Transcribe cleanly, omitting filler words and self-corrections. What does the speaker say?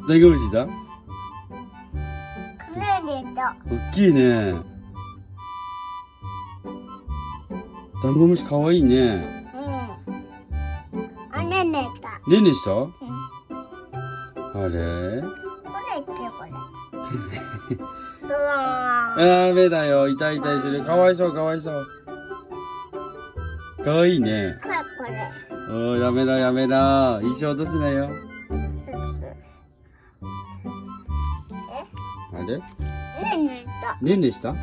ダンゴムシだ。これでと。大きいね。ダンゴムシかわいいね。あ、ねねた。ねんねした？うん。あれ？これってこれ。うわー。ダメだよ。痛い痛いしてる。かわいそう、かわいそう。かわいいね。これ。おー、やめろ、やめろ。石落とすなよ。あれ？ねねた。ねんねした？